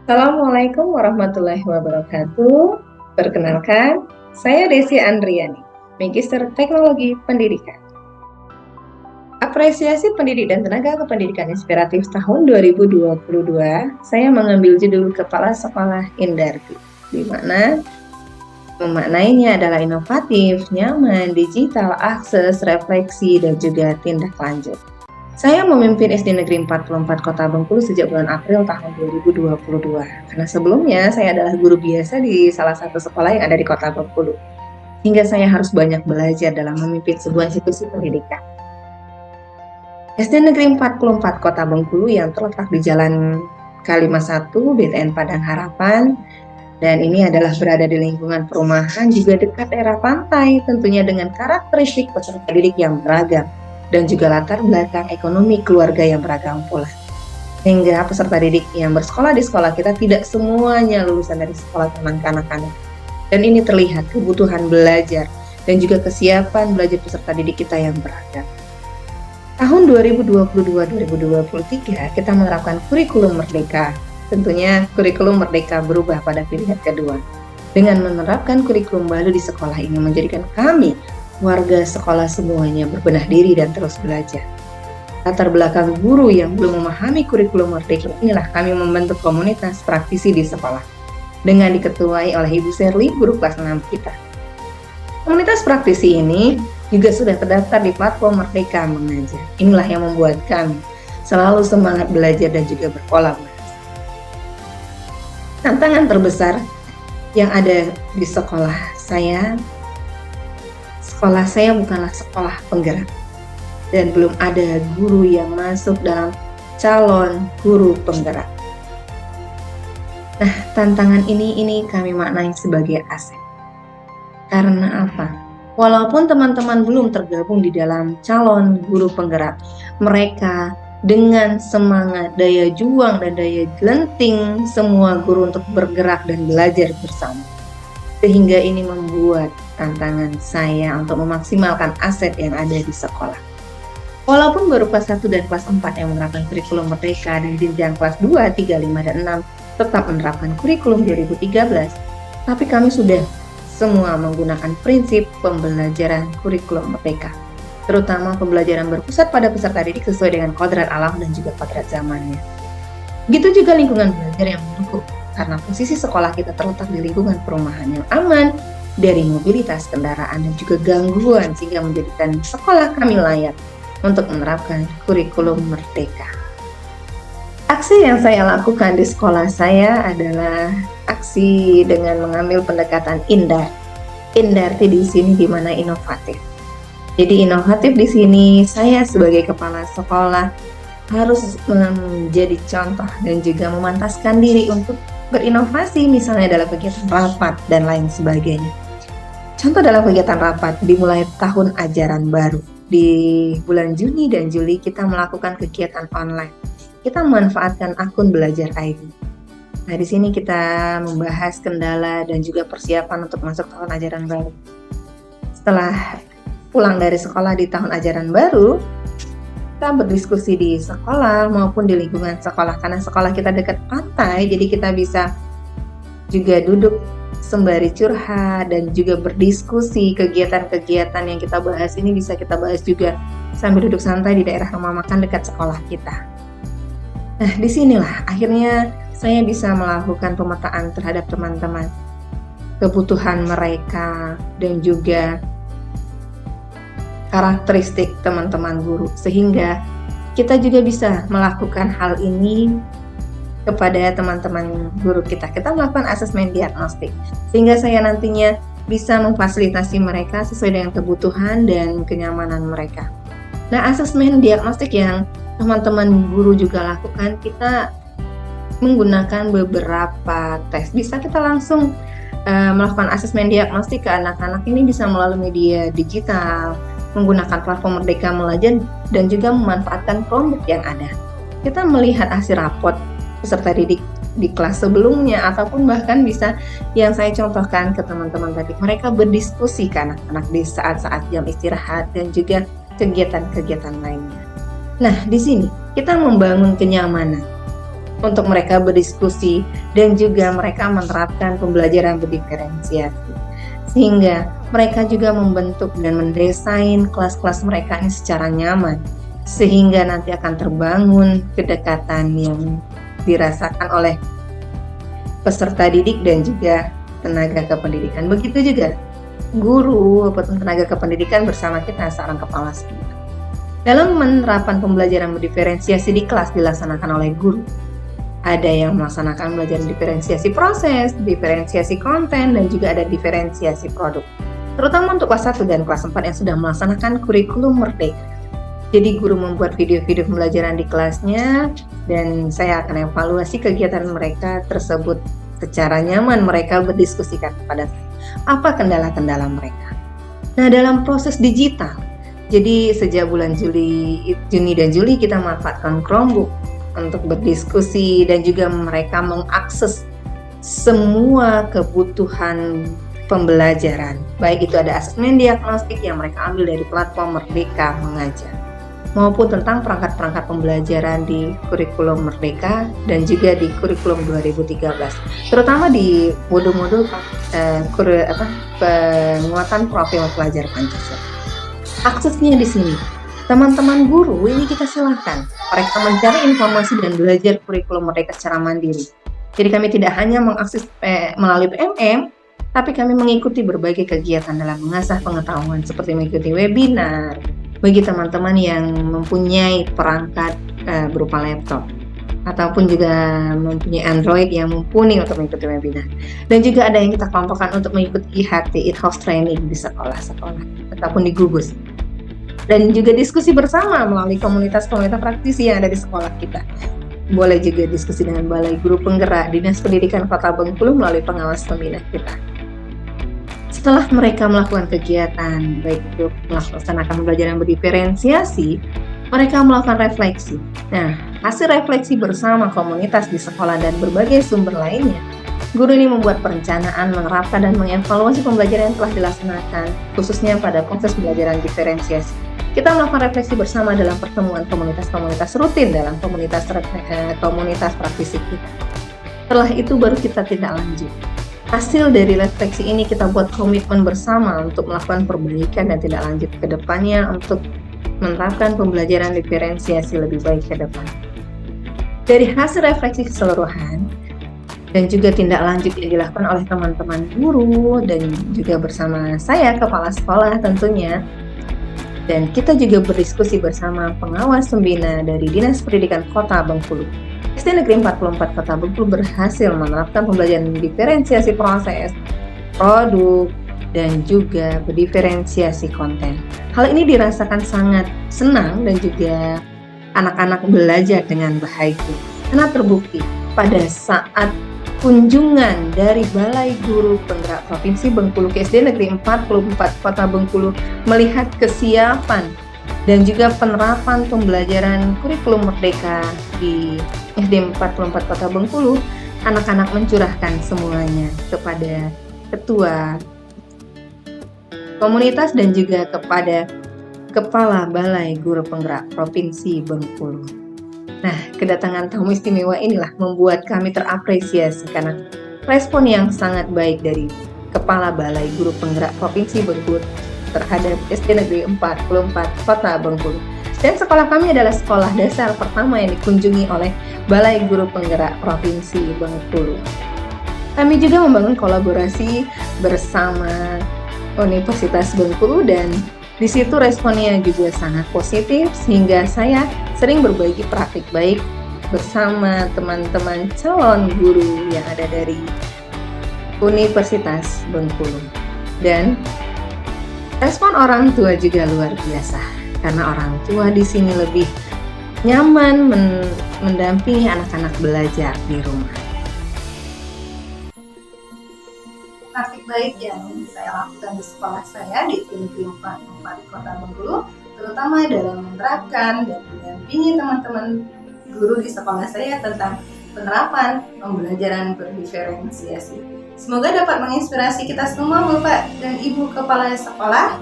Assalamualaikum warahmatullahi wabarakatuh. Perkenalkan, saya Desi Andriani, Magister Teknologi Pendidikan. Apresiasi pendidik dan tenaga kependidikan inspiratif tahun 2022, saya mengambil judul Kepala Sekolah Indarti, di mana memaknainya adalah inovatif, nyaman, digital, akses, refleksi, dan juga tindak lanjut. Saya memimpin SD Negeri 44 Kota Bengkulu sejak bulan April tahun 2022. Karena sebelumnya saya adalah guru biasa di salah satu sekolah yang ada di Kota Bengkulu. Hingga saya harus banyak belajar dalam memimpin sebuah institusi pendidikan. SD Negeri 44 Kota Bengkulu yang terletak di Jalan Kalimas 1, BTN Padang Harapan, dan ini adalah berada di lingkungan perumahan juga dekat daerah pantai, tentunya dengan karakteristik peserta didik yang beragam dan juga latar belakang ekonomi keluarga yang beragam pula. Sehingga peserta didik yang bersekolah di sekolah kita tidak semuanya lulusan dari sekolah taman kanak-kanak. Dan ini terlihat kebutuhan belajar dan juga kesiapan belajar peserta didik kita yang beragam. Tahun 2022-2023 kita menerapkan kurikulum merdeka. Tentunya kurikulum merdeka berubah pada pilihan kedua. Dengan menerapkan kurikulum baru di sekolah ini menjadikan kami warga sekolah semuanya berbenah diri dan terus belajar. Latar belakang guru yang belum memahami kurikulum merdeka, inilah kami membentuk komunitas praktisi di sekolah dengan diketuai oleh Ibu Sherly, guru kelas 6 kita. Komunitas praktisi ini juga sudah terdaftar di platform Merdeka Mengajar. Inilah yang membuat kami selalu semangat belajar dan juga berkolaborasi. Tantangan terbesar yang ada di sekolah saya bukanlah sekolah penggerak dan belum ada guru yang masuk dalam calon guru penggerak. Nah, tantangan ini kami maknai sebagai aset. Karena apa? Walaupun teman-teman belum tergabung di dalam calon guru penggerak, mereka dengan semangat, daya juang, dan daya genting semua guru untuk bergerak dan belajar bersama. Sehingga ini membuat tantangan saya untuk memaksimalkan aset yang ada di sekolah. Walaupun baru kelas 1 dan kelas 4 yang menerapkan kurikulum merdeka dan jenjang kelas 2, 3, 5, dan 6 tetap menerapkan kurikulum 2013, tapi kami sudah semua menggunakan prinsip pembelajaran kurikulum merdeka, terutama pembelajaran berpusat pada peserta didik sesuai dengan kodrat alam dan juga kodrat zamannya. Begitu juga lingkungan belajar yang mendukung, karena posisi sekolah kita terletak di lingkungan perumahan yang aman dari mobilitas kendaraan dan juga gangguan, sehingga menjadikan sekolah kami layak untuk menerapkan kurikulum merdeka. Aksi yang saya lakukan di sekolah saya adalah aksi dengan mengambil pendekatan indar. Indarti di sini di mana inovatif. Jadi inovatif di sini saya sebagai kepala sekolah harus menjadi contoh dan juga memantaskan diri untuk berinovasi, misalnya dalam kegiatan rapat dan lain sebagainya. Contoh dalam kegiatan rapat dimulai tahun ajaran baru. Di bulan Juni dan Juli kita melakukan kegiatan online. Kita memanfaatkan akun Belajar ID. Nah, di sini kita membahas kendala dan juga persiapan untuk masuk tahun ajaran baru. Setelah pulang dari sekolah di tahun ajaran baru, kita berdiskusi di sekolah maupun di lingkungan sekolah, karena sekolah kita dekat pantai, jadi kita bisa juga duduk sembari curhat dan juga berdiskusi. Kegiatan-kegiatan yang kita bahas ini bisa kita bahas juga sambil duduk santai di daerah rumah makan dekat sekolah kita. Nah, disinilah akhirnya saya bisa melakukan pemetaan terhadap teman-teman, kebutuhan mereka dan juga karakteristik teman-teman guru, sehingga kita juga bisa melakukan hal ini kepada teman-teman guru kita. Kita melakukan asesmen diagnostik, sehingga saya nantinya bisa memfasilitasi mereka sesuai dengan kebutuhan dan kenyamanan mereka. Nah, asesmen diagnostik yang teman-teman guru juga lakukan, kita menggunakan beberapa tes. Bisa kita langsung melakukan asesmen diagnostik ke anak-anak ini bisa melalui media digital, menggunakan platform Merdeka Belajar, dan juga memanfaatkan Chromebook yang ada. Kita melihat hasil raport peserta didik di kelas sebelumnya, ataupun bahkan bisa yang saya contohkan ke teman-teman tadi, mereka berdiskusi ke anak-anak di saat-saat jam istirahat dan juga kegiatan-kegiatan lainnya. Nah, di sini kita membangun kenyamanan. untuk mereka berdiskusi dan juga mereka menerapkan pembelajaran berdiferensiasi. Sehingga mereka juga membentuk dan mendesain kelas-kelas mereka ini secara nyaman, sehingga nanti akan terbangun kedekatan yang dirasakan oleh peserta didik dan juga tenaga kependidikan. Begitu juga guru atau tenaga kependidikan bersama kita seorang kepala sekolah. Dalam penerapan pembelajaran berdiferensiasi di kelas dilaksanakan oleh guru, ada yang melaksanakan pembelajaran diferensiasi proses, diferensiasi konten, dan juga ada diferensiasi produk. Terutama untuk kelas 1 dan kelas 4 yang sudah melaksanakan kurikulum merdeka. Jadi guru membuat video-video pembelajaran di kelasnya, dan saya akan evaluasi kegiatan mereka tersebut secara nyaman. Mereka berdiskusikan kepada saya apa kendala-kendala mereka. Nah, dalam proses digital, jadi sejak bulan Juni dan Juli kita manfaatkan Chromebook untuk berdiskusi dan juga mereka mengakses semua kebutuhan pembelajaran. Baik itu ada asesmen diagnostik yang mereka ambil dari platform Merdeka Mengajar, maupun tentang perangkat-perangkat pembelajaran di kurikulum Merdeka dan juga di kurikulum 2013, terutama di modul-modul penguatan profil pelajar Pancasila. Aksesnya di sini. Teman-teman guru ini kita silahkan mereka mencari informasi dan belajar kurikulum mereka secara mandiri. Jadi kami tidak hanya mengakses melalui PMM, tapi kami mengikuti berbagai kegiatan dalam mengasah pengetahuan seperti mengikuti webinar bagi teman-teman yang mempunyai perangkat berupa laptop ataupun juga mempunyai Android yang mumpuni untuk mengikuti webinar. Dan juga ada yang kita kelompokkan untuk mengikuti IHT, in-house training di sekolah-sekolah ataupun di gugus. Dan juga diskusi bersama melalui komunitas-komunitas praktisi yang ada di sekolah kita. Boleh juga diskusi dengan Balai Guru Penggerak Dinas Pendidikan Kota Bengkulu melalui pengawas pembina kita. Setelah mereka melakukan kegiatan, baik itu melaksanakan pembelajaran berdiferensiasi, mereka melakukan refleksi. Nah, hasil refleksi bersama komunitas di sekolah dan berbagai sumber lainnya, guru ini membuat perencanaan, menerapkan dan mengevaluasi pembelajaran yang telah dilaksanakan, khususnya pada proses pembelajaran diferensiasi. Kita melakukan refleksi bersama dalam pertemuan komunitas-komunitas rutin dalam komunitas praktisi kita. Setelah itu baru kita tindak lanjut. Hasil dari refleksi ini kita buat komitmen bersama untuk melakukan perbaikan dan tindak lanjut ke depannya untuk menerapkan pembelajaran diferensiasi lebih baik ke depan. Dari hasil refleksi keseluruhan dan juga tindak lanjut yang dilakukan oleh teman-teman guru dan juga bersama saya, kepala sekolah tentunya, dan kita juga berdiskusi bersama pengawas pembina dari Dinas Pendidikan Kota Bengkulu. SD Negeri 44 Kota Bengkulu berhasil menerapkan pembelajaran diferensiasi proses, produk, dan juga berdiferensiasi konten. Hal ini dirasakan sangat senang dan juga anak-anak belajar dengan bahagia. Karena terbukti pada saat kunjungan dari Balai Guru Penggerak Provinsi Bengkulu ke SD Negeri 44 Kota Bengkulu melihat kesiapan dan juga penerapan pembelajaran kurikulum merdeka di SD 44 Kota Bengkulu, anak-anak mencurahkan semuanya kepada ketua komunitas dan juga kepada Kepala Balai Guru Penggerak Provinsi Bengkulu. Nah, kedatangan tamu istimewa inilah membuat kami terapresiasi karena respon yang sangat baik dari Kepala Balai Guru Penggerak Provinsi Bengkulu terhadap SD Negeri 44 Kota Bengkulu. Dan sekolah kami adalah sekolah dasar pertama yang dikunjungi oleh Balai Guru Penggerak Provinsi Bengkulu. Kami juga membangun kolaborasi bersama Universitas Bengkulu dan di situ responnya juga sangat positif sehingga saya sering berbagi praktik baik bersama teman-teman calon guru yang ada dari Universitas Bengkulu. Dan respon orang tua juga luar biasa karena orang tua di sini lebih nyaman mendampingi anak-anak belajar di rumah. Praktik baik yang saya lakukan di sekolah saya di Negeri 44 Kota Bengkulu, terutama dalam menerapkan dan mendampingi teman-teman guru di sekolah saya tentang penerapan pembelajaran berdiferensiasi. Semoga dapat menginspirasi kita semua, Bapak dan Ibu Kepala Sekolah.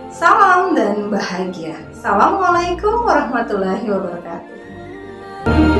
Salam dan bahagia. Assalamualaikum warahmatullahi wabarakatuh.